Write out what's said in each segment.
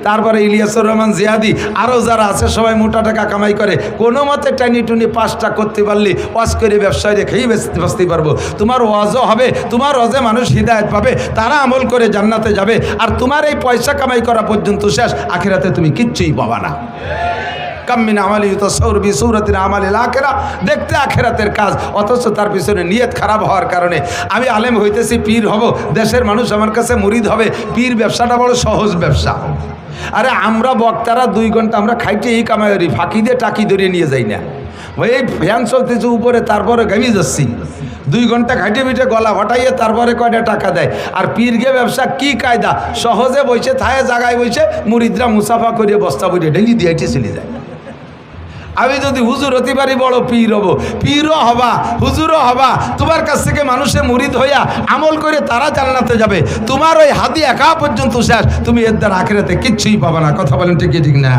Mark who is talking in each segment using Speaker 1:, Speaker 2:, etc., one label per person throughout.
Speaker 1: তারপরে ইলিয়াসুর রহমান জিয়াদি, আরও যারা আছে সবাই মোটা টাকা কামাই করে। কোনো মতে টানি টুনি 5টা করতে পারলি ওয়াজ করে ব্যবসায় রেখেই বাঁচতে পারবো। তোমার ওয়াজও হবে, তোমার ওয়াজে মানুষ হিদায়ত পাবে, তারা আমল করে জান্নাতে যাবে। আর তোমার এই পয়সা কামাই করা পর্যন্ত শেষ, আখিরাতে তুমি কিচ্ছুই পাবা না। কাম্মিন আমালি ইউতাসাউর বিসূরাতিন আমালিল আখিরা, দেখতে আখিরাতের কাজ, অথচ তার পিছনে নিয়ত খারাপ হওয়ার কারণে আমি আলেম হইতেছি, পীর হব, দেশের মানুষ আমার কাছে মুরিদ হবে। পীর ব্যবসাটা বড় সহজ ব্যবসা। আরে আমরা বক্তারা 2 ঘন্টা আমরা খাইতে এই কামাই করি, ফাঁকি দিয়ে টাকি ধরিয়ে নিয়ে যাই না। এই ফ্যান চলতেছে উপরে, তারপরে ঘামিয়ে যাচ্ছি, 2 ঘন্টা খাইটে মিটে গলা হটাইয়ে তারপরে কয়টা টাকা দেয়। আর পীরগে ব্যবসা কি কায়দা, সহজে বসে থায়ে জায়গায় বসে মুরিদরা মুসাফা করিয়ে বস্তা বইয়ে ঢেলি দিয়ে চলে যায়। আমি যদি হুজুর হতে পারি বড় পীর হব, পীরও হবা হুজুরও হবা, তোমার কাছ থেকে মানুষে মুরিদ হইয়া আমল করে তারা জান্নাতে যাবে। তোমার ওই হাদি একা পর্যন্ত শেষ, তুমি এর দ্বারা আখিরাতে কিচ্ছুই পাবা না। কথা বলেন ঠিক ঠিক না?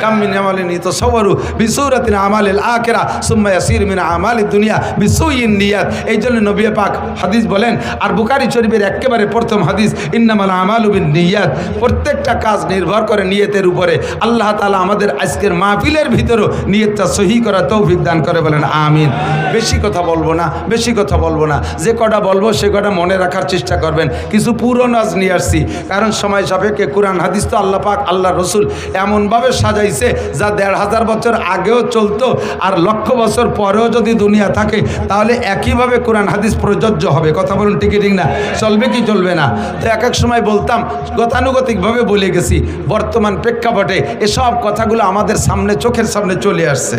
Speaker 1: কাম্মিন আমালিন ইতাসাওয়ারু বিসূরাতিন আমালিল আখিরা সুম্মা ইয়াসির মিন আমালিদ দুনিয়া বিসুইন নিয়াত। এই জন্য নবী পাক হাদিস বলেন, আর বুখারী শরীফের একেবারে প্রথম হাদিস, ইন্নামাল আমালু বিন্নিয়াত, প্রত্যেকটা কাজ নির্ভর করে নিয়তের উপরে। আল্লাহ তাআলা আমাদের আজকের মাহফিলের ভিতরও নিয়তটা সহি করা তৌফিক দান করে, বলেন আমিন। বেশি কথা বলবো না, বেশি কথা বলবো না, যে কটা বলবো সে কটা মনে রাখার চেষ্টা করবেন। কিছু পুরনো আজ নিয়ে আসছি, কারণ সময় সাপেক্ষে। কোরআন হাদিস তো আল্লাহ পাক আল্লাহ রসুল এমনভাবে সাজাইছে যা 1500 বছর আগেও চলতো, আর 1,00,000 বছর পরেও যদি দুনিয়া থাকে তাহলে একইভাবে কোরআন হাদিস প্রযোজ্য হবে। কথা বলুন ঠিক ঠিক না? চলবে কি চলবে না? তো এক এক সময় বলতাম, গতানুগতিকভাবে বলে গেছি। বর্তমান প্রেক্ষাপটে এসব কথাগুলো আমাদের সামনে, চোখের সামনে চলে আসছে।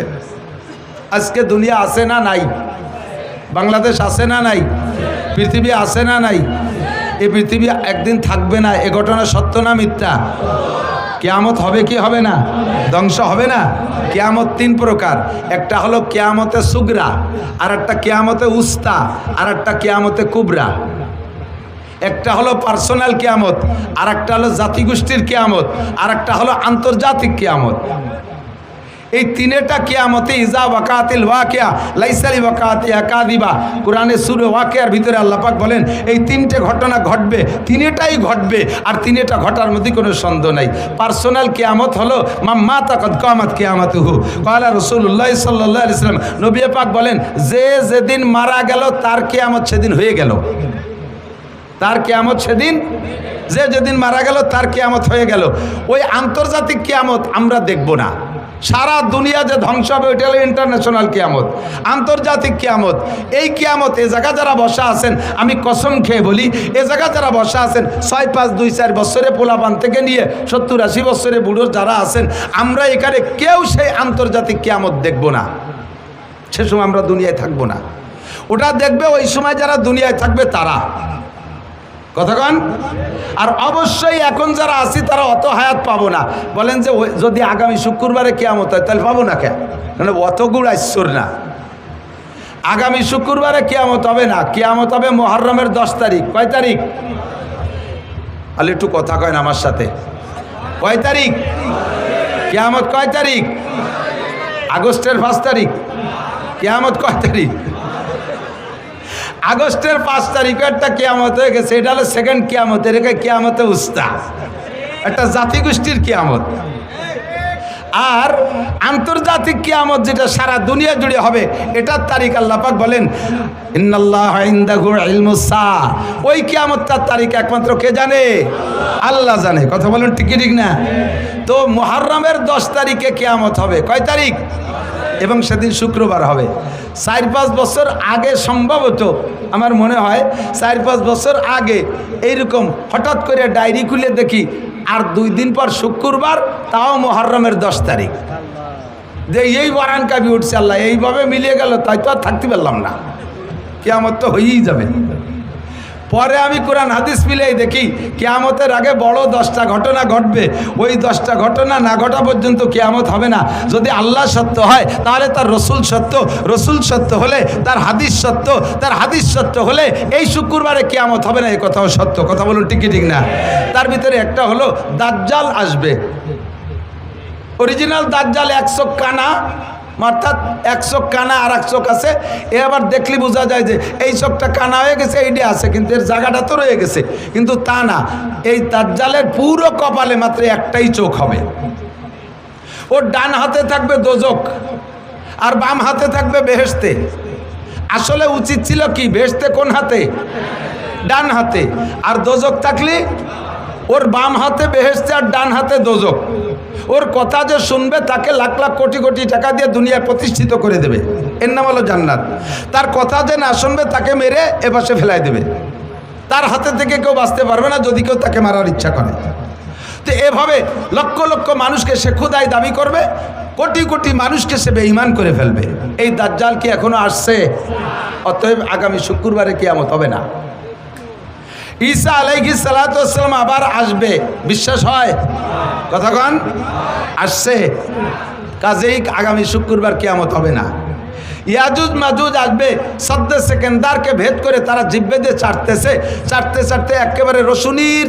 Speaker 1: আজকে দুনিয়া আছে না নাই? বাংলাদেশ আছে না নাই? পৃথিবী আছে না নাই? এই পৃথিবী একদিন থাকবে না, এ ঘটনা সত্য না মিথ্যা? কিয়ামত হবে কি হবে না? ধ্বংস হবে না? কিয়ামত 3 প্রকার, একটা হলো কিয়ামতে সুগরা, আর একটা কিয়ামতে উস্তা, আর একটা কিয়ামতে কুবরা। একটা হলো পার্সোনাল কিয়ামত, আর একটা হলো জাতিগোষ্ঠীর কিয়ামত, আর একটা হলো আন্তর্জাতিক কিয়ামত। এই 3টা কিয়ামতে ইজা ওয়াকাতিল ওয়াকিয়া লাইসা লি ওয়াকাতিহা কাযিবা। কোরআনে সূরা ওয়াকিয়ার ভিতরে আল্লাহ পাক বলেন এই 3টে ঘটনা ঘটবে, 3টাই ঘটবে, আর 3টা ঘটার মধ্যে কোনো সন্দেহ নাই। পার্সোনাল কিয়ামত হলো মাম্মাতা কদ কামাত কিয়ামাতুহু ক্বালা রাসূলুল্লাহ সাল্লাল্লাহু আলাইহি ওয়াসাল্লাম, নবী পাক বলেন যে যেদিন মারা গেল তার কিয়ামত সেদিন হয়ে গেল। তার কিয়ামত সেদিন, যে যেদিন মারা গেল তার কিয়ামত হয়ে গেল। ওই আন্তর্জাতিক কিয়ামত আমরা দেখব না, সারা দুনিয়া যে ধ্বংস হবে ওইটা হলো ইন্টারন্যাশনাল কিয়ামত। আন্তর্জাতিক কিয়ামত, এই কিয়ামত এ জায়গা যারা বসা আছেন, আমি কসম খেয়ে বলি, এ জায়গা যারা বসা আছেন 6, 5, 2, 4 বছরে পোলাপান থেকে নিয়ে 70, 80 বছরে বুড়ো যারা আছেন, আমরা এখানে কেউ সেই আন্তর্জাতিক কিয়ামত দেখব না। সে সময় আমরা দুনিয়ায় থাকবো না, ওটা দেখবে ওই সময় যারা দুনিয়ায় থাকবে তারা। কথা কন? আর অবশ্যই এখন যারা আছি তারা অত হায়াত পাবো না। বলেন যে যদি আগামী শুক্রবারে কিয়ামত হয় তাহলে পাবো না কেন? মানে অত গুড় আইসর না। আগামী শুক্রবারে কিয়ামত হবে না, কিয়ামত হবে মুহররমের 10 তারিখ। কয় তারিখ? আলে একটু কথা কয় না আমার সাথে। কয় তারিখ কিয়ামত? কয় তারিখ? আগস্টের 5 তারিখ। কিয়ামত কয় তারিখ? আগস্টের 5 তারিখে একটা কিয়ামত হয়ে গেছে, এটা হলো সেকেন্ড কিয়ামত। এটাকে কিয়ামতে উস্তা, একটা জাতিগোষ্ঠীর কিয়ামত। আর আন্তর্জাতিক কিয়ামত যেটা সারা দুনিয়া জুড়ে হবে, এটার তারিখ আল্লাহ পাক বলেন ইন্নাল্লাহা ইনদাহু ইলমুস সাআ। ওই কিয়ামতটার তারিখ একমাত্র কে জানে? আল্লাহ জানে। কথা বলুন ঠিক ঠিক না? তো মুহররমের 10 তারিখে কিয়ামত হবে। কয় তারিখ? এবং সেদিন শুক্রবার হবে। 4-5 বছর আগে সম্ভবত, আমার মনে হয় 4-5 বছর আগে এইরকম হঠাৎ করে ডায়েরি খুলে দেখি আর 2 দিন পর শুক্রবার, তাও মুহররমের 10 তারিখ। যে এই বারান কাবি উঠছে, আল্লাহ এইভাবে মিলিয়ে গেল, তাই তো আর থাকতে পারলাম না, কিয়ামত তো হয়েই যাবে। পরে আমি কোরআন হাদিস মিলেই দেখি কিয়ামতের আগে বড় 10টা ঘটনা ঘটবে। ওই 10টা ঘটনা না ঘটা পর্যন্ত কিয়ামত হবে না। যদি আল্লাহ সত্য হয় তাহলে তার রসুল সত্য, রসুল সত্য হলে তার হাদিস সত্য, তার হাদিস সত্য হলে এই শুক্রবারে কিয়ামত হবে না, এই কথাও সত্য। কথা বলুন ঠিক ঠিক না? তার ভিতরে একটা হলো দাজ্জাল আসবে। অরিজিনাল দাজ্জাল 100 কানা অর্থাৎ এক চোখ কানা আর এক চোখ আছে, এ আবার দেখলে বোঝা যায় যে এই চোখটা কানা হয়ে গেছে, এইটা আছে, কিন্তু এর জায়গাটা তো রয়ে গেছে, কিন্তু তা না। এই দাজ্জালের পুরো কপালে মাত্র একটাই চোখ হবে। ওর ডান হাতে থাকবে দোজক আর বাম হাতে থাকবে বেহেশতে। আসলে উচিত ছিল কি, বেহেশতে কোন হাতে? ডান হাতে। আর দোজক থাকলে ওর বাম হাতে বেহেশতে আর ডান হাতে দোজক। ওর কথা যে শুনবে তাকে লাখ লাখ কোটি কোটি টাকা দিয়ে দুনিয়ায় প্রতিষ্ঠিত করে দেবে, এর নাম হলো জান্নাত। তার কথা যে না শুনবে তাকে মেরে এপাশে ফেলাই দেবে, তার হাতে থেকে কেউ বাঁচতে পারবে না যদি কেউ তাকে মারার ইচ্ছা করে। তো এভাবে লক্ষ লক্ষ মানুষকে সে খুদাই দাবি করবে, কোটি কোটি মানুষকে সে বেঈমান করে ফেলবে। এই দাজ্জাল কি এখনো আসছে? অতএব আগামী শুক্রবারে কিয়ামত হবে না। ঈসা আলাইহিস সালাতু ওয়াস সালাম আবার আসবে, বিশ্বাস হয়? কথা কন, আসছে। কাজেই আগামী শুক্রবার কিয়ামত হবে না। ইয়াজুজ মাজুজ আসবে, সদ্দে সেকেন্দারকে ভেদ করে তারা জিব্বে দিয়ে চাটতেছে, চাটতে চাটতে একেবারে রসুনির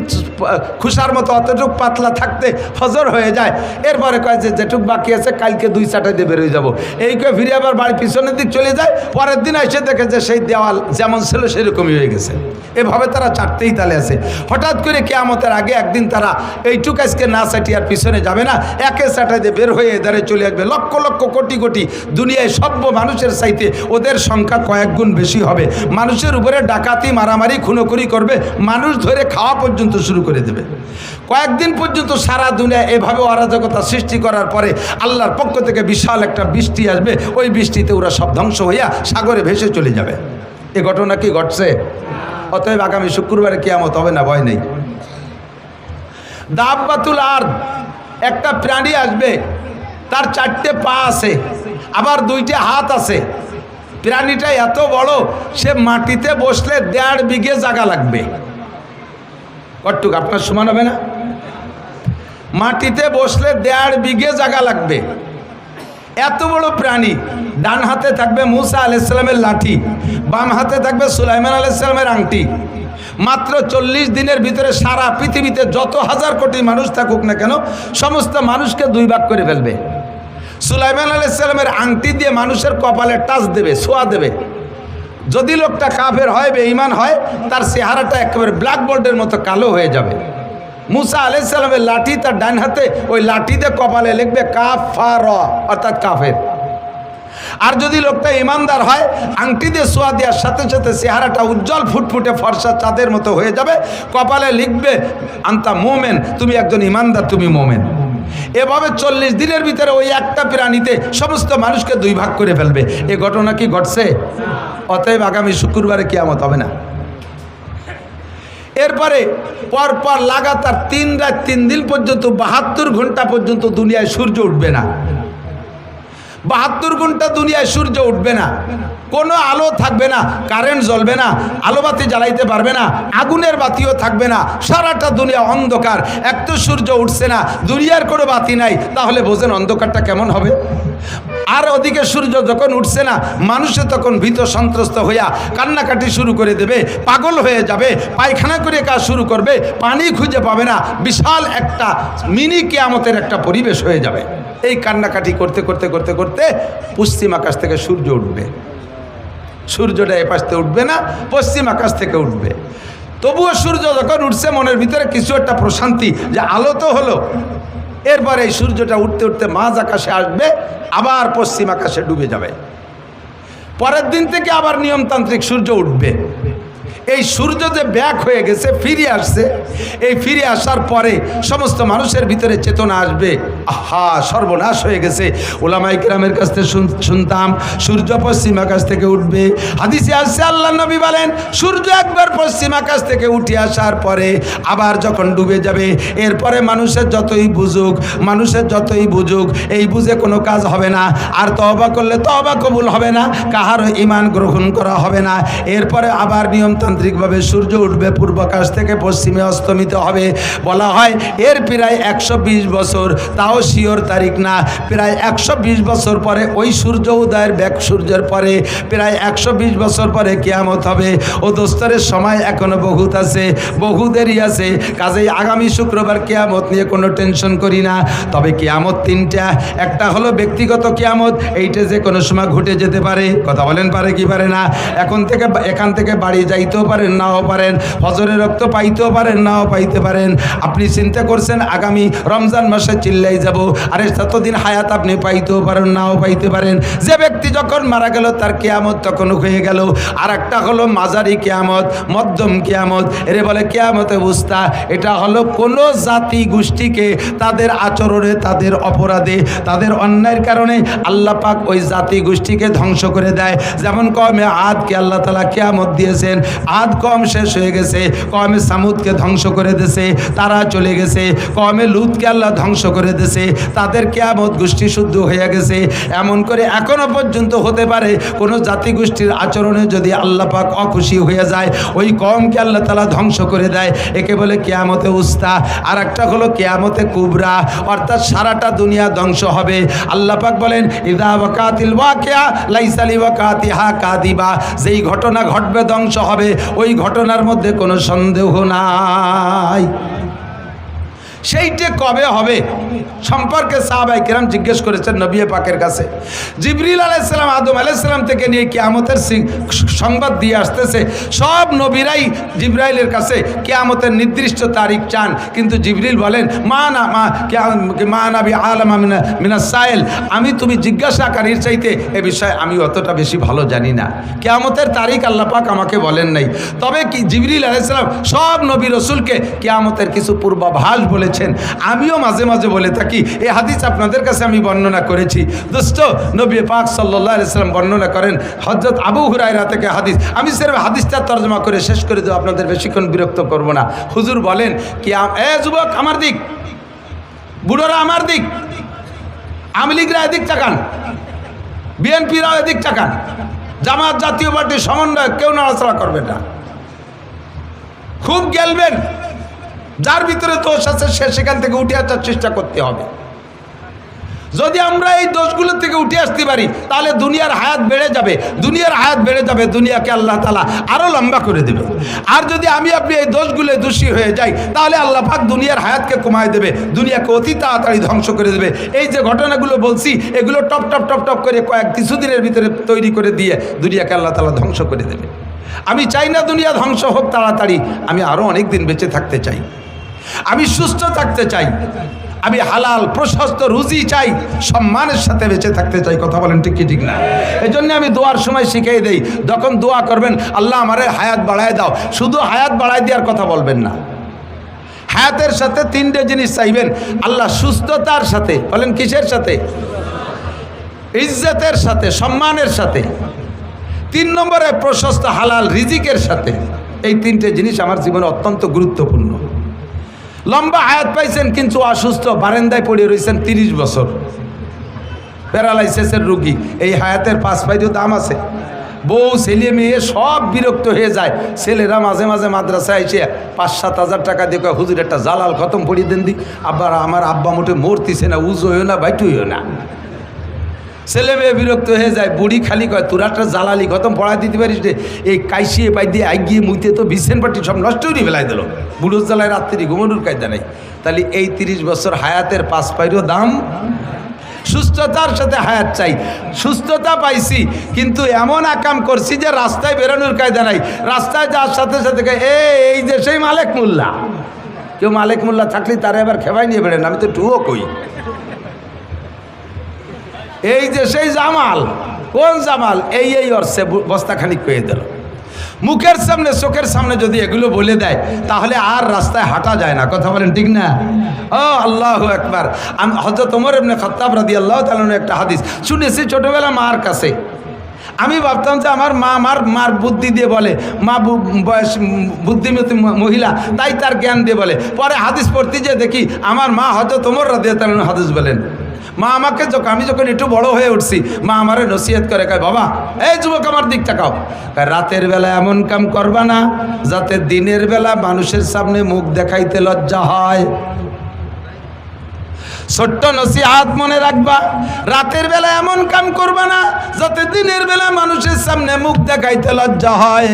Speaker 1: খুশার মতো অতটুক পাতলা থাকতে ফজর হয়ে যায়। এরপরে কয় যে যেটুক বাকি আছে কালকে 2 চাটাই দিয়ে বেরোয় যাবো, এই কয়ে ফিরে আবার বাড়ি পিছনের দিক চলে যায়। পরের দিন এসে দেখে যে সেই দেওয়াল যেমন ছিল সেরকমই হয়ে গেছে। এভাবে তারা চাটতেই তালে আছে। হঠাৎ করে কিয়ামতের আগে একদিন তারা এইটুক আজকে না চাটি আর পিছনে যাবে না, একে চাটাই দিয়ে বের হয়ে এদারে চলে আসবে। লক্ষ লক্ষ কোটি কোটি দুনিয়ায় সভ্য মানুষের চাইতে ওদের সংখ্যা কয়েক গুণ বেশি হবে। মানুষের উপরে ডাকাতি, মারামারি, খুনোখুনি করবে, মানুষ ধরে খাওয়া পর্যন্ত শুরু করে দেবে। কয়েকদিন পর্যন্ত সারা দুনিয়া এভাবে অরাজকতা সৃষ্টি করার পরে আল্লাহর পক্ষ থেকে বিশাল একটা বৃষ্টি আসবে, ওই বৃষ্টিতে ওরা সব ধ্বংস হইয়া সাগরে ভেসে চলে যাবে। এ ঘটনা কি ঘটছে? অতএব আগামী শুক্রবারে কিয়ামত হবে না, ভয় নেই। দাব্বাতুল আরদ, একটা প্রাণী আসবে, তার 4টে পা আছে, আবার 2টে হাত আছে। প্রাণীটা এত বড়, সে মাটিতে বসলে 1.5 বিঘে জায়গা লাগবে। কতটুক আপনার সমান হবে না? মাটিতে বসলে 1.5 বিঘে জায়গা লাগবে। এত বড় প্রাণী। ডান হাতে থাকবে মুসা আলাইহিস সালামের লাঠি, বাম হাতে থাকবে সুলাইমান আলাইহিস সালামের আংটি। মাত্র 40 দিনের ভিতরে সারা পৃথিবীতে যত হাজার কোটি মানুষ থাকুক না কেন, সমস্ত মানুষকে 2 ভাগ করে ফেলবে। সুলাইমান আলাইহিস সালামের আংটি দিয়ে মানুষের কপালে টাচ দেবে, ছোঁয়া দেবে। যদি লোকটা কাফের হয়, বেঈমান হয়, তার চেহারাটা একেবারে ব্ল্যাকবোর্ডের মতো কালো হয়ে যাবে। মুসা আলাইহিস সালামের লাঠি তার ডান হাতে, ওই লাঠি দিয়ে কপালে লিখবে কাফার, অর্থাৎ কাফের। আর যদি লোকটা ইমানদার হয়, আংটি দিয়ে ছোঁয়া দেওয়ার সাথে সাথে চেহারাটা উজ্জ্বল ফুটফুটে ফর্সা চাঁদের মতো হয়ে যাবে, কপালে লিখবে আনতা মোমেন, তুমি একজন ইমানদার, তুমি মোমেন। এভাবে 40 দিনের ভিতরে ওই একটা প্রাণীতে সমস্ত মানুষকে 2 ভাগ করে ফেলবে। এ ঘটনা কি ঘটছে? অতএব আগামী শুক্রবারে কিয়ামত হবে না। এরপরে পরপর লাগাতার 3 রাত 3 দিন পর্যন্ত 72 ঘন্টা পর্যন্ত দুনিয়ায় সূর্য উঠবে না। 72 ঘন্টা দুনিয়ায় সূর্য উঠবে না, কোনো আলো থাকবে না, কারেন্ট জ্বলবে না, আলোবাতি জ্বালাইতে পারবে না, আগুনের বাতিও থাকবে না, সারাটা দুনিয়া অন্ধকার। এক তো সূর্য উঠছে না, দুনিয়ার কোনো বাতি নাই, তাহলে বোঝেন অন্ধকারটা কেমন হবে। আর ওদিকে সূর্য যখন উঠছে না, মানুষে তখন ভীত সন্ত্রস্ত হইয়া কান্নাকাটি শুরু করে দেবে, পাগল হয়ে যাবে, পায়খানা করে কাজ শুরু করবে, পানি খুঁজে পাবে না, বিশাল একটা মিনি কিয়ামতের একটা পরিবেশ হয়ে যাবে। এই কান্নাকাটি করতে করতে করতে করতে পশ্চিম আকাশ থেকে সূর্য উঠবে। সূর্যটা এপাশ থেকে উঠবে না, পশ্চিম আকাশ থেকে উঠবে। তবুও সূর্য যখন উঠছে, মনের ভিতরে কিছু একটা প্রশান্তি, যে আলো তো হলো। এরপরে এই সূর্যটা উঠতে উঠতে মাঝ আকাশে আসবে, আবার পশ্চিম আকাশে ডুবে যাবে। পরের দিন থেকে আবার নিয়মতান্ত্রিক সূর্য উঠবে। এই সূর্য যে ব্যাক হয়ে গেছে, ফিরে আসছে, এই ফিরে আসার পরে সমস্ত মানুষের ভিতরে চেতনা আসবে, আহা সর্বনাশ হয়ে গেছে। ওলামায়ে কেরামের কাছ থেকে শুনতাম সূর্য পশ্চিম আকাশ থেকে উঠবে। হাদিসে আসছে আল্লাহ নবী বলেন, সূর্য একবার পশ্চিম আকাশ থেকে উঠে আসার পরে আবার যখন ডুবে যাবে, এরপরে মানুষের যতই বুঝুক, এই বুঝে কোনো কাজ হবে না। আর তওবা করলে তওবা কবুল হবে না, কাহারও ঈমান গ্রহণ করা হবে না। এরপরে আবার নিয়মতান্ত্রিক যান্ত্রিকভাবে সূর্য উঠবে পূর্বাকাশ থেকে পশ্চিমে অস্তমিত হবে। বলা হয় এর প্রায় 120 বছর, তাও শিওর তারিখ না, প্রায় 120 বছর পরে ওই সূর্য উদয়ের ব্যাক সূর্যের পরে প্রায় 120 বছর পরে কিয়ামত হবে। ও দোস্তরের সময় এখনো বহুত আছে, বহু দেরি আছে। কাজেই আগামী শুক্রবার কিয়ামত নিয়ে কোনো টেনশন করি না। তবে কিয়ামত তিনটা, একটা হলো ব্যক্তিগত কিয়ামত, এইটা যে কোনো সময় ঘটে যেতে পারে। কথা বলেন পারে কি পারে না? এখান থেকে বাড়ি যাইতেও পারেন, নাও পারেন। ফজরের রক্ত পাইতেও পারেন, নাও পাইতে পারেন। আপনি চিন্তা করছেন আগামী রমজান মাসে চিল্লাই যাব, আরে ততদিন হায়াত আপনি পাইতেও পারেন, নাও পাইতে পারেন। যে ব্যক্তি যখন মারা গেল তার কিয়ামত তখন হয়ে গেল। আর একটা হলো মাঝারি কিয়ামত, মধ্যম কিয়ামত, এরে বলে কিয়ামতে উস্তা। এটা হলো কোনো জাতি গোষ্ঠীকে তাদের আচরণে, তাদের অপরাধে, তাদের অন্যায়ের কারণে আল্লাহ পাক ওই জাতি গোষ্ঠীকে ধ্বংস করে দেয়। যেমন কওমে আদকে আল্লাহ তাআলা কিয়ামত দিয়েছেন, আদ কওম শেষ হয়ে গেছে, কওমে সামুদকে ধ্বংস করে দিয়েছে, তারা চলে গেছে। কওমে লুতকে আল্লাহ ধ্বংস করে দিয়েছে, তাদের কিয়ামত গোষ্ঠী শুদ্ধ হয়ে গেছে। এমন করে এখনো পর্যন্ত হতে পারে কোনো জাতি গোষ্ঠীর আচরণে যদি আল্লাহ পাক অখুশি হয়ে যায়, ওই কওমকে আল্লাহ তাআলা ধ্বংস করে দেয়। একে বলে কিয়ামতে উস্তা। আর একটা হলো কিয়ামতে কুবরা, অর্থাৎ সারাটা দুনিয়া ধ্বংস হবে। আল্লাহ পাক বলেন ইযা ওয়াকাতিল ওয়াকিয়া লাইসা লিওয়াকাতিহা কাযিবা, যেই ঘটনা ঘটবে ধ্বংস হবে, ওই ঘটনার মধ্যে কোনো সন্দেহ নাই। সেইটা কবে হবে সম্পর্কে সাহাবায়ে কেরাম জিজ্ঞেস করেছেন নবী পাকের কাছে। জিবরিল আলাইহিস সালাম আদম আলাইহিস সালাম থেকে নিয়ে কিয়ামতের সংবাদ দিয়ে আসতেছে। সব নবীরাই জিবরাইলের কাছে কিয়ামতের নির্দিষ্ট তারিখ চান, কিন্তু জিবরিল বলেন মা নাবি আলামা মিনাস সাইল, আমি তুমি জিজ্ঞাসাকারীর চাইতে এ বিষয়ে আমি অতটা বেশি ভালো জানি না। কিয়ামতের তারিখ আল্লাহ পাক আমাকে বলেন নাই। তবে কি জিবরিল আলাইহিস সালাম সব নবী রাসূলকে কিয়ামতের কিছু পূর্বাভাস বলেছেন। আমিও মাঝে মাঝে বলে থাকি। এই হাদিস আপনাদের কাছে আমি বর্ণনা করেছি। দোস্ত, নবী পাক সাল্লাল্লাহু আলাইহি ওয়াসাল্লাম বর্ণনা করেন হযরত আবু হুরায়রা থেকে হাদিস। আমি সির্ফ হাদিসটা তরজমা করে শেষ করে দেব, আপনাদের বেশিক্ষণ বিরক্ত করব না। হুজুর বলেন কি, এ যুবক আমার দিক, বুড়োরা আমার দিক, আওয়ামী লীগরা এদিক তাকান, বিএনপিরাও এদিক তাকান, জামাত জাতীয় পার্টির সমন্বয় কেউ নড়াচড়া করবে না। খুব গেলবেন, যার ভিতরে দোষ আছে সে সেখান থেকে উঠে আসার চেষ্টা করতে হবে। যদি আমরা এই দোষগুলো থেকে উঠে আসতে পারি তাহলে দুনিয়ার হায়াত বেড়ে যাবে, দুনিয়ার হায়াত বেড়ে যাবে, দুনিয়াকে আল্লাহ তাআলা আরো লম্বা করে দেবে। আর যদি আমি আপনি এই দোষগুলো দোষী হয়ে যাই তাহলে আল্লাহ পাক দুনিয়ার হায়াতকে কমায় দেবে, দুনিয়াকে অতি তাড়াতাড়ি ধ্বংস করে দেবে। এই যে ঘটনাগুলো বলছি এগুলো টপ টপ টপ টপ করে কিছুদিনের ভিতরে তৈরি করে দিয়ে দুনিয়াকে আল্লাহ তাআলা ধ্বংস করে দেবে। আমি চাই না দুনিয়া ধ্বংস হোক তাড়াতাড়ি, আমি আরো অনেক দিন বেঁচে থাকতে চাই, আমি সুস্থ থাকতে চাই, আমি হালাল প্রশস্ত রুজি চাই, সম্মানের সাথে বেঁচে থাকতে চাই। কথা বলেন ঠিক কি ঠিক না? এই জন্য আমি দোয়ার সময় শিখিয়ে দেই, যখন দোয়া করবেন আল্লাহ আমারে হায়াত বাড়ায় দাও, শুধু হায়াত বাড়ায় দেওয়ার কথা বলবেন না। হায়াতের সাথে তিনটে জিনিস চাইবেন আল্লাহ, সুস্থতার সাথে, বলেন কিসের সাথে? ইজ্জতের সাথে, সম্মানের সাথে। 3 নম্বরে প্রশস্ত হালাল রিজিকের সাথে। এই তিনটে জিনিস আমার জীবনে অত্যন্ত গুরুত্বপূর্ণ। লম্বা হায়াত পাইছেন কিন্তু অসুস্থ, বারান্দায় পড়ে রয়েছেন 30 বছর, প্যারালাইসিসের রোগী, এই হায়াতের 5 পয়সাও দাম আছে। বউ ছেলে মেয়ে সব বিরক্ত হয়ে যায়। ছেলেরা মাঝে মাঝে মাদ্রাসায় এসে 5-7 হাজার টাকা দিয়ে হুজুর একটা জালাল খতম পড়িয়ে দেন দি, আবার আমার আব্বা মোটে মরতিছে না, উজো হইও না, বাইটু হইও না। ছেলে মেয়ে বিরক্ত হয়ে যায়, বুড়ি খালি কয় তোর একটা জালালি খতম পড়াই দিতে পারিস রে, এই কাইসিয়ে পাই দিয়ে আগিয়ে মুইতে তো বিছেন পাটি সব নষ্ট করে ফেলাই দিল, বুড়োর জ্বালায় রাত্রি ঘুমানোর কায়দা নাই। তাহলে এই 30 বছর হায়াতের 5 পয়সাও দাম। সুস্থতার সাথে হায়াত চাই, সুস্থতা পাইছি কিন্তু এমন আকাম করছি যে রাস্তায় বেরোনোর কায়দা নাই। রাস্তায় যাওয়ার সাথে সাথে এই যে সেই মালেক মোল্লা, কেউ মালেক মোল্লা থাকলে তারা এবার খেবাই নিয়ে বেড়েন, আমি তো টুও কই। এই যে সেই জামাল, কোন জামাল? এই অর্থে বস্তাখানি কয়ে দিল। মুখের সামনে চোখের সামনে যদি এগুলো বলে দেয় তাহলে আর রাস্তায় হাঁটা যায় না। কথা বলেন ঠিক না? ও আল্লাহু আকবার। আমি হযরত ওমর ইবনে খাত্তাব রাদিয়াল্লাহু তাআলা একটা হাদিস শুনেছি ছোটবেলা মার কাছে। আমি ভাবতাম যে আমার মা মার বুদ্ধি দিয়ে বলে, মা বয়স বুদ্ধিমতী মহিলা, তাই তার জ্ঞান দিয়ে বলে। পরে হাদিস পড়তে যে দেখি আমার মা হযরত ওমর রাদিয়াল্লাহু আনহু হাদিস বলেন। মা আমাকে আমি যখন একটু বড় হয়ে উঠছি, মা আমারে নসিহত করে, কয় বাবা এই যুবক আমার দিক তাকাও, রাতের বেলা এমন কাম করবা না যাতে দিনের বেলা মানুষের সামনে মুখ দেখাইতে লজ্জা হয়। ছোট্ট নসিহত মনে রাখবা, রাতের বেলা এমন কাম করবা না যাতে দিনের বেলা মানুষের সামনে মুখ দেখাইতে লজ্জা হয়।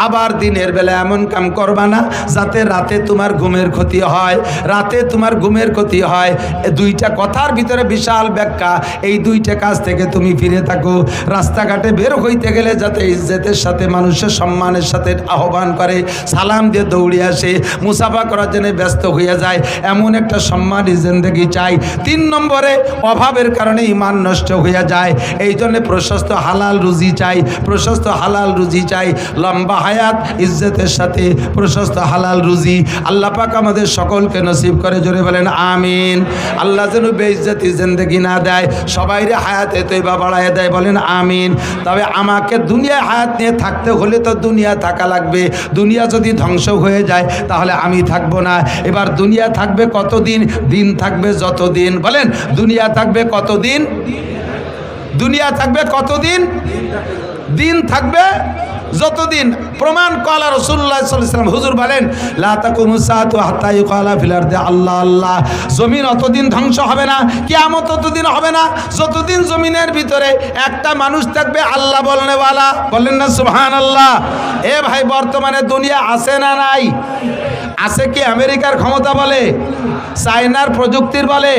Speaker 1: আবার দিনের বেলা এমন কাম করবা না যাতে রাতে তোমার ঘুমের ক্ষতি হয়, রাতে তোমার ঘুমের ক্ষতি হয়। দুইটা কথার ভিতরে বিশাল ব্যাখ্যা। এই দুইটা কাজ থেকে তুমি ফিরে থাকো। রাস্তাঘাটে বের হইতে গেলে যাতে ইজ্জতের সাথে, মানুষের সম্মানের সাথে আহ্বান করে, সালাম দিয়ে দৌড়ে আসে, মুসাফা করার জন্য ব্যস্ত হয়ে যায়, এমন একটা সম্মানী জিন্দেগি চাই। 3 নম্বরে অভাবের কারণে ঈমান নষ্ট হয়ে যায়, এই জন্য প্রশস্ত হালাল রুজি চাই, প্রশস্ত হালাল রুজি চাই। লম্বা হায়াত ইজ্জতের সাথে প্রশস্ত হালাল রুজি আল্লাহ পাক আমাদের সকলকে নসিব করে, জোরে বলেন আমিন। আল্লাহ যেন বেইজ্জতি জিন্দেগি না দেয়, সবাইরে হায়াতে তৈবা বাড়ায় দেয়, বলেন আমিন। তবে আমাকে দুনিয়ায় হায়াত নিয়ে থাকতে হলে তো দুনিয়া থাকা লাগবে। দুনিয়া যদি ধ্বংস হয়ে যায় তাহলে আমি থাকবো না। এবার দুনিয়া থাকবে কতদিন? দিন থাকবে যতদিন। বলেন দুনিয়া থাকবে কতদিন? দুনিয়া থাকবে কতদিন? দিন থাকবে যতদিন। প্রমাণ কলা রাসূলুল্লাহ সাল্লাল্লাহু আলাইহি ওয়াসাল্লাম, হুজুর বলেন লা তাকুমু সাআতু হাত্তা ইউকালা ফিল আরদি আল্লাহ আল্লাহ। জমিন অতদিন ধ্বংস হবে না, কিয়ামত ততদিন হবে না যতদিন জমিনের ভিতরে একটা মানুষ থাকবে আল্লাহ বলনেওয়ালা। বলেন না সুবহানাল্লাহ। এ ভাই, বর্তমানে দুনিয়া আছে না নাই? আছে কি আমেরিকার ক্ষমতা বলে, চায়নার প্রযুক্তির বলে,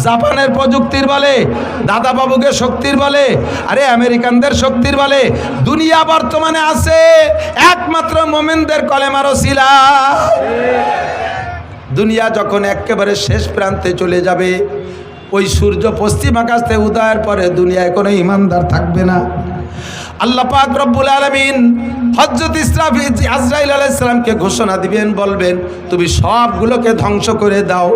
Speaker 1: জাপানের প্রযুক্তির বলে, দাদা বাবুকে শক্তির বলে, আরে আমেরিকানদের শক্তির বলে? দুনিয়া বর্তমানে আছে একমাত্র মুমিনদের কলেমার ওসিলায়। দুনিয়া যখন একেবারে শেষ প্রান্তে চলে যাবে, ওই সূর্য পশ্চিম আকাশ থেকে উদয়ের পরে দুনিয়ায় কোনো ইমানদার থাকবে না। আল্লাহ পাক রব্বুল আলামিন হযরত আজরাইল আলাইহিস সালামকে ঘোষণা দিবেন, বলবেন তুমি সবগুলোকে ধ্বংস করে দাও।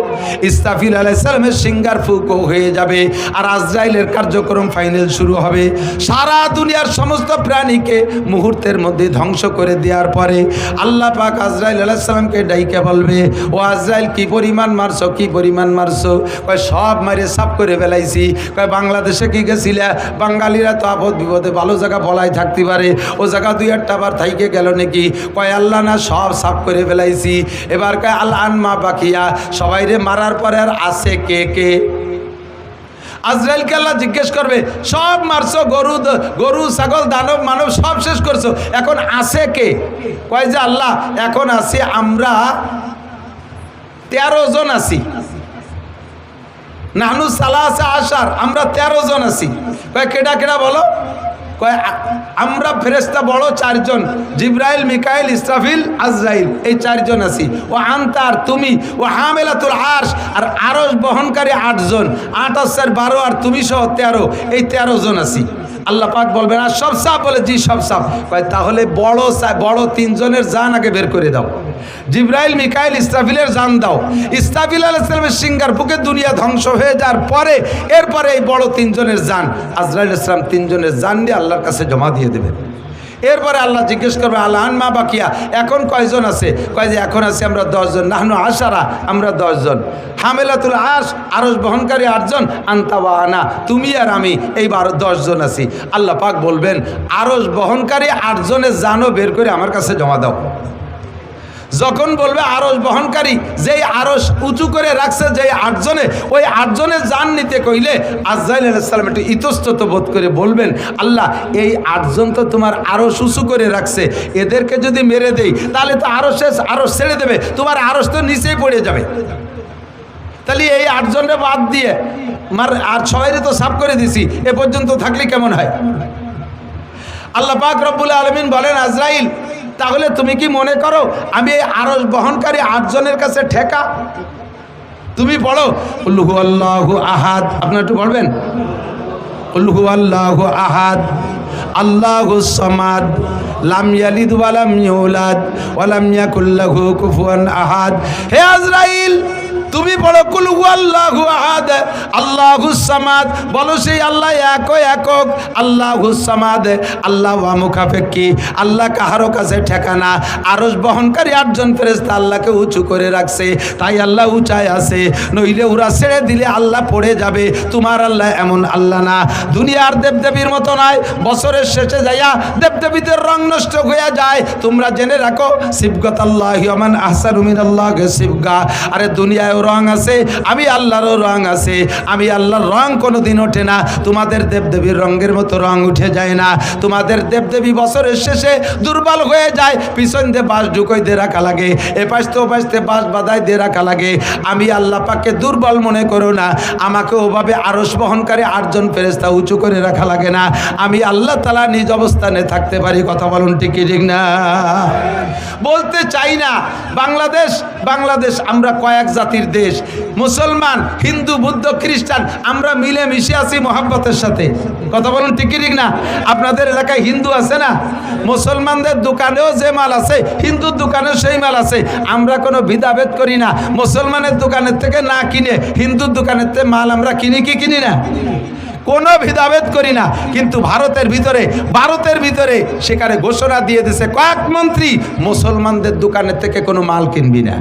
Speaker 1: ইসরাফিল আলাইহিস সালামের সিঙ্গার ফুঁকো হয়ে যাবে, আর আজরাইলের কার্যক্রম ফাইনাল শুরু হবে। সারা দুনিয়ার সমস্ত প্রাণীকে মুহূর্তের মধ্যে ধ্বংস করে দেওয়ার পরে আল্লাহ পাক আজরাইল আলাইহিস সালামকে ডাইকে বলবে, ও আজরাইল কি পরিমাণ মারছো, কি পরিমাণ মারছো? কয় সব মারে সাফ করে ফেলাইছি। কয় বাংলাদেশে কি গেছিলা? বাঙালিরা তো আপদ বিপদে ভালো জায়গা বলাই থাকতে পারে, ও জায়গা 2-1টা বার থাইকে গেল নাকি? কয় আল্লাহ না, সব সাফ করে ফেলাইছি। এবার কয় আল আনমা বাকিয়া, সবাইরে মারার পরে আর আছে কে কে? আজরাইলকে আল্লাহ জিজ্ঞেস করবে, সব মারছো, গরু ছাগল দানব মানব সব শেষ করছো, এখন আছে কে? কয় যে আল্লাহ এখন আছি আমরা 13 জন আছি। নাহনু সালাসা আশার, আমরা 13 জন আছি। কয় কেডা কেডা বলো? কয় আমরা ফেরেশতা বড় 4 জন, জিবরাইল, মিকাইল, ইসরাফিল, আজরাইল, এই 4 জন আছি। ও আনতার তুমি, ও হামেলাতুল আরশ, আর আরশ বহনকারী 8 জন, 8 আর 12 আর তুমি সহ 13, এই 13 জন আছি। আল্লাহ পাক বলবেন আর সব সাফ? বলে জি সব সাফ। কয় তাহলে বড় 3 জনের জান আগে বের করে দাও। জিবরাইল, মিকাইল, ইসরাফিলের জান দাও। ইসরাফিল আলাইহিস সালামের সিঙ্গার বুকে দুনিয়া ধ্বংস হয়ে যাওয়ার পরে এরপরে এই বড় 3 জনের জান আজরাইল আলাইহিস সালাম 3 জনের জান দিয়ে আল্লাহর কাছে জমা দিয়ে দেবেন। এরপরে আল্লাহ জিজ্ঞেস করবে আল আনমা বাকিয়া, এখন কয়জন আছে? কয় যে এখন আছে আমরা 10 জন। নাহনু আশারা, আমরা 10 জন। হামেলাতুল আরশ, আরশ বহনকারী 8 জন, আনতা ওয়া আনা, তুমি আর আমি, এই 10 জন আছি। আল্লাহ পাক বলবেন আরশ বহনকারী 8 জনের জানও বের করে আমার কাছে জমা দাও। যখন বলবে আরশ বহনকারী, যেই আরশ উঁচু করে রাখছে যেই 8 জনে, ওই 8 জনের জান নিতে কইলে আজরাইল আলাইহিস সালাম একটু ইতস্তত বোধ করে বলবেন, আল্লাহ এই 8 জন তো তোমার আরশ উঁচু করে রাখছে, এদেরকে যদি মেরে দেই তাহলে তো আরশ ছেড়ে দেবে, তোমার আরশ তো নিচেই পড়ে যাবে। তাহলে এই 8 জনের বাদ দিয়ে আর সবাইরে তো সাফ করে দিছি, এ পর্যন্ত থাকলে কেমন হয়? আল্লাহ পাক রব্বুল আলামিন বলেন, আজরাইল তাহলে তুমি কি মনে করো আমি এই আরশ বহনকারী 8 জনের কাছে ঠেকা? তুমি পড়ো কুল হুয়াল্লাহু আহাদ, আপনারা একটু পড়বেন কুল হুয়াল্লাহু আহাদ আল্লাহুস সামাদ লাম ইয়ালিদ ওয়া লাম ইউলাদ ওয়া লাম ইয়াকুল লাহু কুফুয়ান আহাদ। হে আজরাইল তুমি পড়ো কুল হুয়াল্লাহু আহাদ আল্লাহ আল্লাহুস সামাদ, বলো সেই আল্লাহ একক, আল্লাহুস সামাদ, আল্লাহ মুখাপেক্ষী, আল্লাহ কাহারো কাছে ঠেকানা। আরশ বহনকারী 8 জন ফেরেশতা আল্লাহকে উঁচু করে রাখছে, তাই আল্লাহ উঁচায় আছে, নইলে ওরা ছেড়ে দিলে আল্লাহ পড়ে যাবে। তোমার আল্লাহ এমন আল্লাহ না, দুনিয়ার দেবদেবীর মতো নয়। বছরের শেষে যাইয়া দেবদেবীদের রং নষ্ট হয়ে যায়। তোমরা জেনে রাখো, সিবগাত আল্লাহি ওয়া মান আহসানু মিনাল্লাহি সিবগা। আরে দুনিয়ায়ও রং আছে, আমি আল্লাহরও রং আছে। আমি আল্লাহর রং কোনোদিন ওঠে না, তোমাদের দেবদেবীর রঙের মতো রং উঠে যায় না। তোমাদের দেবদেবী বছরের শেষে দুর্বল হয়ে যায়, পিছন দিয়ে বাঁশ ঢুকোই দিয়ে রাখা লাগে, এপাশ তো ওপাশ দিয়ে বাঁশ বাঁধাই দিয়ে রাখা লাগে। আমি আল্লাহ পাককে দুর্বল মনে করো না, আমাকে ওভাবে আরশ বহনকারী 8 জন ফেরেশতা উঁচু করে রাখা লাগে না। আমি আল্লাহ তাআলা নিজ অবস্থানে থাকতে পারি। কথা বলুন ঠিক কি ঠিক না? বলতে চাই না বাংলাদেশ আমরা কয়েক জাতির দেশ, মুসলমান, হিন্দু, বুদ্ধ, খ্রিস্টান, আমরা মিলে মিশে আছি মোহাব্বতের সাথে। কথা বলুন ঠিক কি ঠিক না? আপনাদের এলাকায় হিন্দু আছে না? মুসলমানদের দোকানেও যে মাল আছে, হিন্দুর দোকানেও সেই মাল আছে। আমরা কোনো ভেদাভেদ করি না, মুসলমানের দোকানের থেকে না কিনে হিন্দুর দোকানের থেকে মাল আমরা কিনি কি কিনি না? কোনো ভেদাভেদ করি না। কিন্তু ভারতের ভিতরে সেখানে ঘোষণা দিয়ে দিয়েছে কয়েক মন্ত্রী, মুসলমানদের দোকানের থেকে কোনো মাল কিনবি না,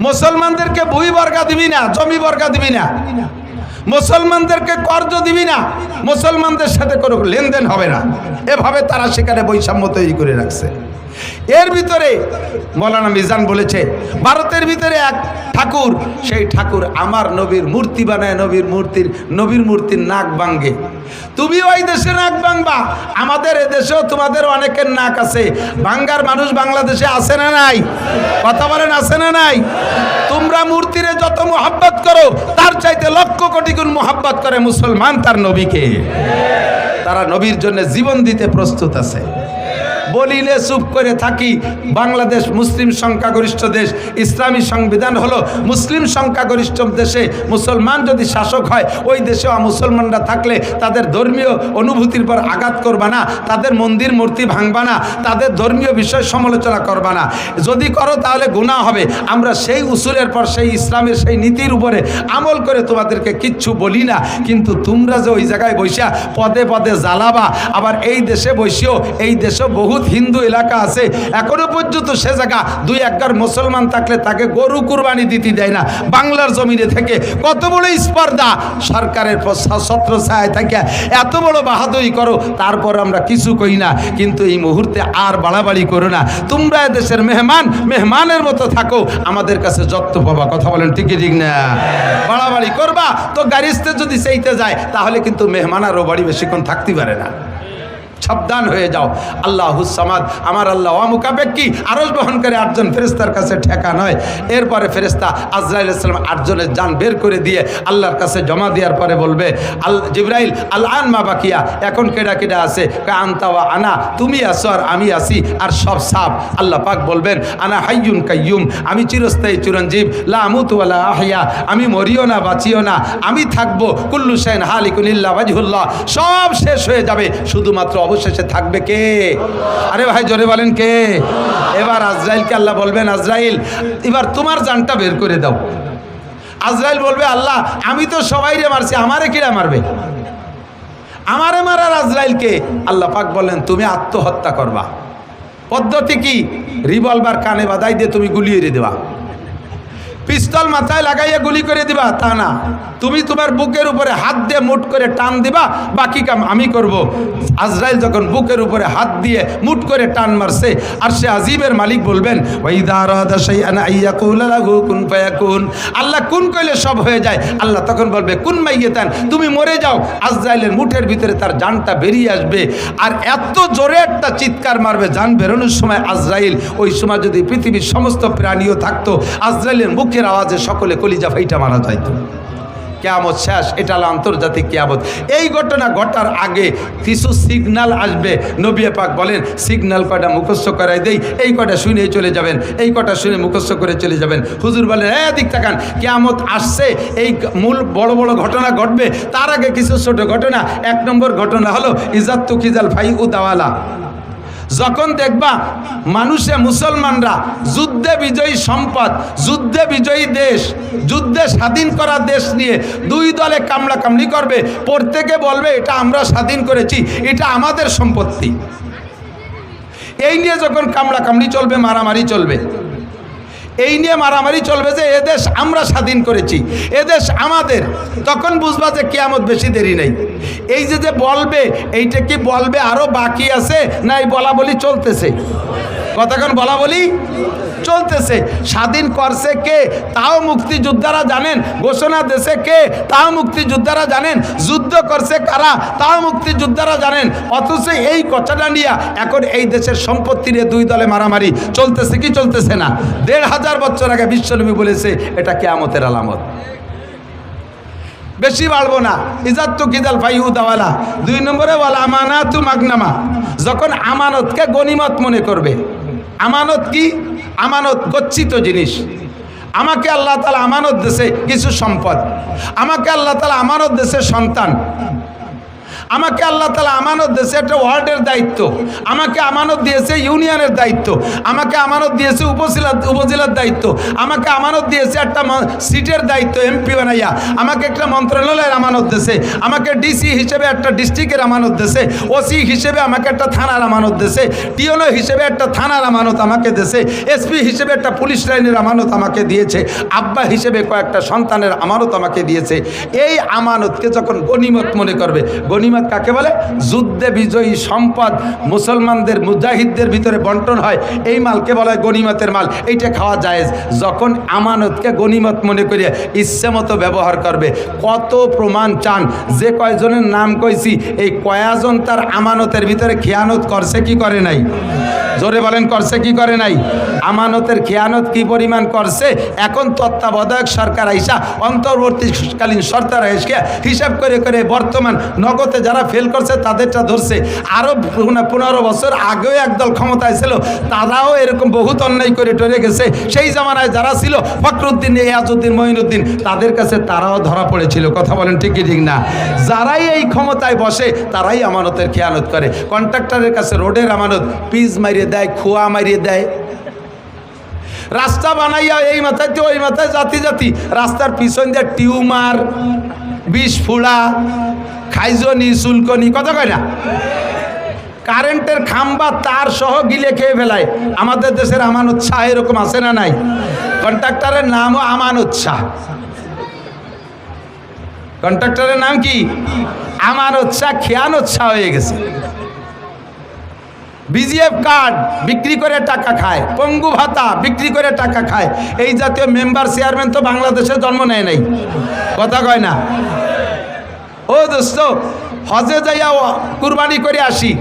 Speaker 1: মুসলমানদেরকে ভূমি বর্গা দিবি না, জমি বর্গা দিবি না, মুসলমানদেরকে কর্জ দিবি না, মুসলমানদের সাথে কোনো লেনদেন হবে না। এভাবে তারা সেখানে বৈষম্য তৈরি করে রাখছে। এর ভিতরে মৌলানা মিজান বলেছে, ভারতের ভিতরে এক ঠাকুর, সেই ঠাকুর আমার নবীর মূর্তি বানায়, নবীর মূর্তির নাক ভাঙে। তুমি ওই দেশে নাক ভাঙবা, আমাদের এদেশেও তোমাদের অনেকের নাক আছে। ভাঙ্গার মানুষ বাংলাদেশে আছে না নাই? কথা বলেন, আছে না নাই? তোমরা মূর্তিরে যত মোহাব্বত করো, তার চাইতে লক্ষ কোটি গুণ মোহাব্বত করে মুসলমান তার নবীকে। তারা নবীর জন্য জীবন দিতে প্রস্তুত আছে। বলিলে চুপ করে থাকি। বাংলাদেশ মুসলিম সংখ্যাগরিষ্ঠ দেশ, ইসলামী সংবিধান হলো মুসলিম সংখ্যাগরিষ্ঠ দেশে মুসলমান যদি শাসক হয়, ওই দেশে মুসলমানরা থাকলে তাদের ধর্মীয় অনুভূতির পর আঘাত করবা না, তাদের মন্দির মূর্তি ভাঙবা না, তাদের ধর্মীয় বিষয় সমালোচনা করবা না। যদি করো তাহলে গুনাহ হবে। আমরা সেই উসুলের পর, সেই ইসলামের সেই নীতির উপরে আমল করে তোমাদেরকে কিচ্ছু বলি না। কিন্তু তোমরা যে ওই জায়গায় বসিয়া পদে পদে জ্বালাবা, আবার এই দেশে বসিও, এই দেশে বহুত হিন্দু এলাকা আছে, এখনো পর্যন্ত সে জায়গা 2-1 মুসলমান থাকলে তাকে গরু কুরবানি দিতে দেয় না। বাংলার জমিনে থেকে কত বড় স্পর্ধা, সরকারের ছত্র ছায় থাকে এত বড় বাহাদুরি করো, তারপর আমরা কিছু কই না। কিন্তু এই মুহূর্তে আর বাড়াবাড়ি করো না। তোমরা দেশের মেহমানের মতো থাকো, আমাদের কাছে যত্ন পাবা। কথা বলেন ঠিক ঠিক না? বাড়াবাড়ি করবা তো গাড়িতে যদি চাইতে যায়, তাহলে কিন্তু মেহমান আরও বাড়ি বেশিক্ষণ থাকতে পারে না। সাবধান হয়ে যাও। আল্লাহুস সামাদ, আমার আল্লাহ অমুখাপেক্ষী, আরশ বহনকারী 8 জন ফেরেশতার কাছে ঠেকা নয়। এরপরে ফেরেশতা আজরাইল আলাইহিস সালাম 8 জনের জান বের করে দিয়ে আল্লাহর কাছে জমা দেওয়ার পরে বলবে, জিবরাইল আল-আন মা বাকিয়া, এখন কেডা আছে? আনতা ওয়া আনা, তুমি আছো আর আমি আছি, আর সব সাফ। আল্লাহ পাক বলবেন, আনা হাইয়ুন কাইয়ুম, আমি চিরস্থায়ী চিরঞ্জীব, লা আমুতু ওয়া লা আহইয়া, আমি মরিও না বাঁচিও না, আমি থাকবো। কুল্লু শাইইন হালিকুন ইল্লা ওয়াজহুল্লাহ, সব শেষ হয়ে যাবে, শুধুমাত্র অবশেষে থাকবে কে? আরে ভাই জোরে বলেন কে? এবার আজরাইলকে আল্লাহ বলবেন, আজরাইল এবার তোমার জানটা বের করে দাও। আজরাইল বলবে, আল্লাহ আমি তো সবাইরে মারছি, আমারে কিরা মারবে? আমারে মারার আজরাইলকে? আল্লাহ পাক বললেন, তুমি আত্মহত্যা করবা। পদ্ধতি কি? রিভলভার কানে বাঁধাই দিয়ে তুমি গুলিয়ে দেবা, পিস্তল মাথায় লাগাইয়া গুলি করে দিবা তা না, তুমি তোমার বুকের উপরে হাত দিয়ে মুট করে টান দিবা, বাকি কাম আমি করব। আজরাইল যখন বুকের উপরে হাত দিয়ে মুট করে টান মারছে, আর সে আজিবের মালিক বলবেন, ওয়াইদা আরাদা শাইআন আইয়াকুলা লাহু কুন ফায়াকুন, আল্লাহ কুন কইলে সব হয়ে যায়। আল্লাহ তখন বলবে, কুন মাইয়াতান, তুমি মরে যাও। আজরাইলের মুঠের ভিতরে তার জানটা বেরিয়ে আসবে, আর এত জোরে একটা চিৎকার মারবে জান বেরোনোর সময় আজরাইল, ওই সময় যদি পৃথিবীর সমস্ত প্রাণীও থাকতো, আজরাইলের মুখের আওয়াজে সকলে কলিজা ফাইটা মারা যাইতো। কিয়ামত শেষ, এটা হলো আন্তর্জাতিক কিয়ামত। এই ঘটনা ঘটার আগে কিছু সিগন্যাল আসবে। নবী পাক বলেন, সিগন্যাল কয়টা মুখস্থ করাই দেই, এই কয়টা শুনেই চলে যাবেন, এই কয়টা শুনে মুখস্থ করে চলে যাবেন। হুজুর বলেন, দিক তাকান, কিয়ামত আসছে, এই মূল বড় বড় ঘটনা ঘটবে, তার আগে কিছু ছোট ঘটনা। 1 নম্বর ঘটনা হলো ইজাত তুকিজাল ফাই উদাওয়ালা, যখন দেখবা মানুষে মুসলমানরা যুদ্ধে বিজয়ী সম্পদ, যুদ্ধে বিজয়ী দেশ, যুদ্ধে স্বাধীন করা দেশ নিয়ে দুই দলে কামড়াকামড়ি করবে, প্রত্যেকে বলবে এটা আমরা স্বাধীন করেছি, এটা আমাদের সম্পত্তি। এই নিয়ে যখন কামড়াকামড়ি চলবে, মারামারি চলবে, এই নিয়ে মারামারি চলবে যে এদেশ আমরা স্বাধীন করেছি, এদেশ আমাদের, তখন বুঝবা যে কিয়ামত বেশি দেরি নেই। এই যে বলবে, এইটা কি বলবে আরো বাকি আছে না এই বলা বলি চলতেছে? কতক্ষণ বলা বলি চলতেছে। স্বাধীন করছে কে তাও মুক্তিযোদ্ধারা জানেন, ঘোষণা দেশে কে তাও মুক্তিযোদ্ধারা জানেন, যুদ্ধ করছে কারা তাও মুক্তিযোদ্ধারা জানেন। অথচ এই কথাটা নিয়ে এখন এই দেশের সম্পত্তি নিয়ে দুই দলে মারামারি চলতেছে কি চলতেছে না? ১৫০০ বছর আগে বিশ্বনবী বলেছে এটা কিয়ামতের আলামত। বেশি বাড়বো না। ইজাত কিদাল ফাইউদাওয়ালা। ২ নম্বরে ওয়াল আমানাতু মাগনামা, যখন আমানতকে গনিমত মনে করবে। আমানত কি? আমানত গচ্ছিত জিনিস। আমাকে আল্লাহ তাআলা আমানত দিয়েছে কিছু সম্পদ, আমাকে আল্লাহ তাআলা আমানত দিয়েছে সন্তান, আমাকে আল্লাহ তাআলা আমানত দিয়েছে একটা ওয়ার্ডের দায়িত্ব, আমাকে আমানত দিয়েছে ইউনিয়নের দায়িত্ব, আমাকে আমানত দিয়েছে উপজেলার দায়িত্ব, আমাকে আমানত দিয়েছে একটা সিটের দায়িত্ব এমপি বানাইয়া, আমাকে একটা মন্ত্রণালয়ের আমানত দিয়েছে, আমাকে ডিসি হিসেবে একটা ডিস্ট্রিক্টের আমানত দিয়েছে, ওসি হিসেবে আমাকে একটা থানার আমানত দিয়েছে, টিওনো হিসেবে একটা থানার আমানত আমাকে দিয়েছে, এসপি হিসেবে একটা পুলিশ লাইনের আমানত আমাকে দিয়েছে, আব্বা হিসেবে কয়েকটা সন্তানের আমানত আমাকে দিয়েছে। এই আমানতকে যখন গনিমত মনে করবে, গনিমত কাকে বলে? যুদ্ধে বিজয়ী সম্পদ মুসলমানদের মুজাহিদদের ভিতরে বন্টন হয়, এই মালকে বলা হয় গনিমতের মাল। এইটা খাওয়া জায়েজ। যখন আমানতকে গনিমত মনে করিয়া ইচ্ছে মতো ব্যবহার করবে। কত প্রমাণ চান? যে কয়জনের নাম কইছি এই কয়জন তার আমানতের ভিতরে খেয়ানত করছে কি করে নাই? জোরে বলেন, করছে কি করে নাই? আমানতের খেয়ানত কি পরিমাণ করছে? এখন তত্ত্বাবধায়ক সরকার আইসা, অন্তর্বর্তীকালীন সরকার আইসা হিসাব করে করে বর্তমান নগদে যারা ফেল করছে তাদেরটা ধরছে। আরও 15 বছর আগেও একদল ক্ষমতায় ছিল, তারাও এরকম বহুত অন্যায় করে টরে গেছে। সেই জামানায় যারা ছিল ফখরুদ্দিন, ইয়াজউদ্দিন, মঈনুদ্দিন, তাদের কাছে তারাও ধরা পড়েছিল। কথা বলেন ঠিক কি ঠিক না? যারাই এই ক্ষমতায় বসে তারাই আমানতের খেয়ানত করে। কন্ট্রাক্টরের কাছে রোডের আমানত পিচ মারিয়ে দেয়, খোয়া মারিয়ে দেয়, রাস্তা বানাইয়া এই মাথায় তো ওই মাথায় জাতি জাতি রাস্তার পিছন দিয়ে টিউমার, বিষ ফুড়া, খাইজনি, চুলকনি, কথা কয় না? কারেন্টের খাম্বা তার সহ গিলে খেয়ে ফেলায়। আমাদের দেশের আমানত শাহ এরকম আছে না নাই? কন্ট্রাক্টরের নামও আমানত শাহ। কন্ট্রাক্টরের নাম কি? আমানত শাহ। খেয়ানত শাহ হয়ে গেছে। বিজিএফ কার্ড বিক্রি করে টাকা খায়, পঙ্গু ভাতা বিক্রি করে টাকা খায়। এই জাতীয় মেম্বার চেয়ারম্যান তো বাংলাদেশে জন্ম নেয় নাই। কথা কয় না? ও দোস্ত, হজে যাইয়া কুরবানি করে আসি।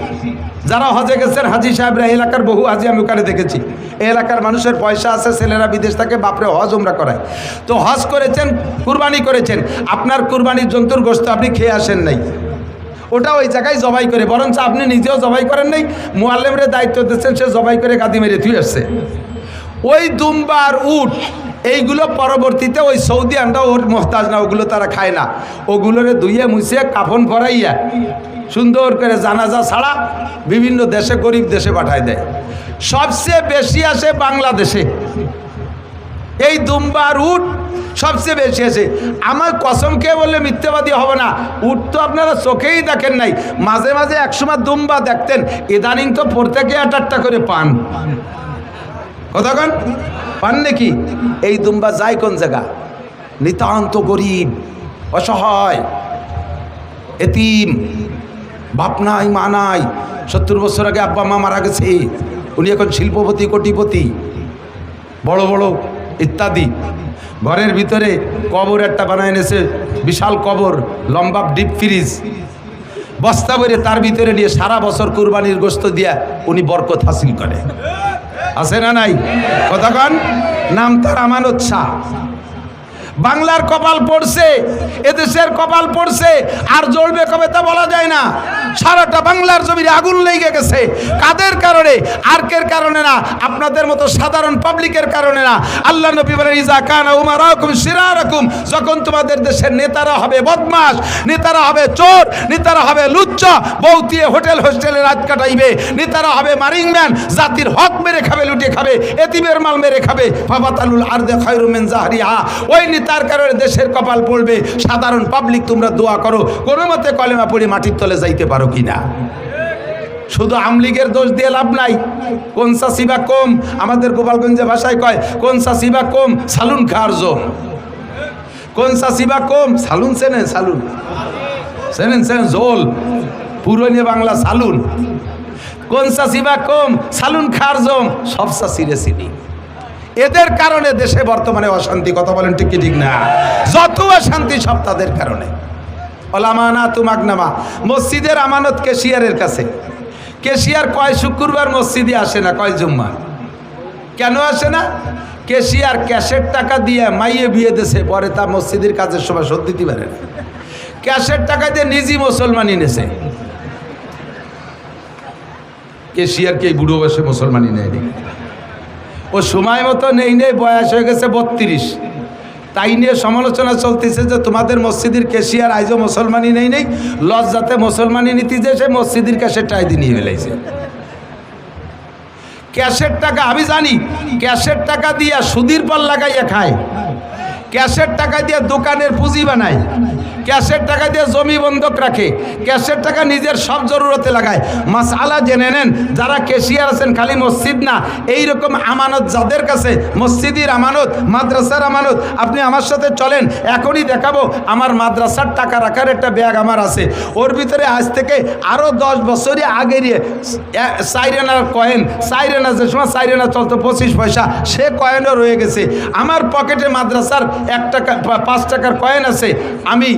Speaker 1: যারা হজে গেছেন হাজি সাহেবরা, এলাকার বহু হাজি আমি ওখানে দেখেছি। এই এলাকার মানুষের পয়সা আছে, ছেলেরা বিদেশ থেকে বাপরে হজ উমরা করায়। তো হজ করেছেন, কুরবানি করেছেন, আপনার কুরবানির জন্তুর গোশত আপনি খেয়ে আসেন নাই, ওটা ওই জায়গায় জবাই করে, বরঞ্চ আপনি নিজেও জবাই করেন নাই, মুআল্লিমের দায়িত্ব দিচ্ছেন, সে জবাই করে গাদি মেরে থুয়ে আসছে। ওই দুম্বার উট এইগুলো পরবর্তীতে ওই সৌদি আন্ডা ওর মোহতাজ না, ওগুলো তারা খায় না। ওগুলোরে ধুইয়ে মুছিয়ে কাফন পরাইয়া সুন্দর করে জানাজা ছাড়া বিভিন্ন দেশে, গরিব দেশে পাঠায় দেয়। সবচেয়ে বেশি আসে বাংলাদেশে এই দুম্বার উট, সবচেয়ে বেশি আছে। আমার কসম খেয়ে বললে মিথ্যাবাদী হবে না, উট তো আপনারা চোখেই দেখেন নাই। মাঝে মাঝে একসময় দুম্বা দেখতেন, ইদানিং তো প্রত্যেকে 8-8টা করে পান। কতক্ষণ পান নাকি? এই দুম্বা যায় কোন জায়গা? নিতান্ত গরিব, অসহায়, এতিম, বাপ নাই মা নাই, 70 বছর আগে আব্বা মা মারা গেছে, উনি এখন শিল্পপতি, কোটিপতি, বড় বড় ইত্যাদি। ঘরের ভিতরে কবর একটা বানায় এনেছে, বিশাল কবর, লম্বা ডিপ ফ্রিজ, বস্তা ভরে তার ভিতরে নিয়ে সারা বছর কুরবানির গোশত দিয়া উনি বরকত হাসিল করে। আছে না নাই? কতক্ষণ? নাম তার আমানত শাহ। বাংলার কপাল পড়ছে, এদেশের কপাল পড়ছে, আর জ্বলবে কবে তা বলা যায় না। সারাটা বাংলার জমিনে আগুন লেগে গেছে। কাদের কারণে? আর্কের কারণে না, আপনাদের মতো সাধারণ পাবলিকের কারণে না। আল্লাহ নবী বলেন ইজা কানা উমারাকুম শিরারাকুম, যখন তোমাদের দেশের নেতারা হবে বদমাশ, নেতারা হবে চোর, নেতারা হবে লুচ্চা, বউতিয়ে হোটেল হোস্টেলে রাত কাটাইবে, নেতারা হবে মারিংম্যান, জাতির হক মেরে খাবে, লুটে খাবে, এতিমের মাল মেরে খাবে, ফাবাতালুল আরদে খায়রুম মিন জাহরিহা, ওই নেতার কারণে দেশের কপাল পড়বে। সাধারণ পাবলিক তোমরা দোয়া করো কোনো মতে কলেমা পড়ে মাটির তলে যাইতে পারো কিনা। শুধু আমলিগের দোষ দিয়ে লাভ নাই। কোন সাসিবা কম, আমাদের গোপালগঞ্জে ভাষায় কয় কোন সাসিবা কম সালুন খার জোম। কোন সাসিবা কম সালুন, চেনেন সালুন? চেনেন চেনেন জোল, পুরনো বাংলা সালুন। কোন সাসিবা কম সালুন খার জোম, সব সাসিরে চিনি। এদের কারণে দেশে বর্তমানে অশান্তি। কথা বলেন ঠিক কি ঠিক না? যত অশান্তি সব তাদের কারণে। ওলামানা তুমাগনামা, মসজিদের আমানত কেশিয়ারের কাছে। কেশিয়ার কয় শুক্রবার মসজিদে আসে না, কয় জুম্মা। কেন আসে না? কেশিয়ার ক্যাশের টাকা দিয়ে মাইয়ে বিয়ে দেশে, পরে তা মসজিদের কাজের সময় শোধ দিতে পারে না। ক্যাশের টাকা দিয়ে নিজই মুসলমান এনেছে। কেশিয়ারকে এই বুড়ো বয়সে মুসলমানই নেয়নি। ও সময় মতো নেই, বয়স হয়ে গেছে 32। তাই নিয়ে সমালোচনা চলতেছে যে তোমাদের মসজিদের কেশিয়ার আইজও মুসলমানই নেই, লজ্জাতে মুসলমানই নীতি যে সে মসজিদের ক্যাশের টাকা নিয়ে ফেলাইছে। ক্যাশের টাকা আমি জানি, ক্যাশের টাকা দিয়ে সুদির পর লাগাইয়া খায়, ক্যাশের টাকা দিয়ে দোকানের পুঁজি বানায়, ক্যাশের টাকা দিয়ে জমি বন্ধক রাখে, ক্যাশের টাকা নিজের সব জরুরতে লাগায়। মাসআলা জেনে নেন, যারা ক্যাশিয়ার আছেন খালি মসজিদ না, এইরকম আমানত যাদের কাছে, মসজিদের আমানত, মাদ্রাসার আমানত, আপনি আমার সাথে চলেন, এখনই দেখাবো। আমার মাদ্রাসার টাকা রাখার একটা ব্যাগ আমার আছে, ওর ভিতরে আজ থেকে আরও 10 বছরই আগের সাইরেনার কয়েন, সাইরেনা যে সময় সাইরেনা চলতো 25 পয়সা, সে কয়েনও রয়ে গেছে। আমার পকেটে মাদ্রাসার 1 টাকা 5 টাকার কয়েন আছে। আমি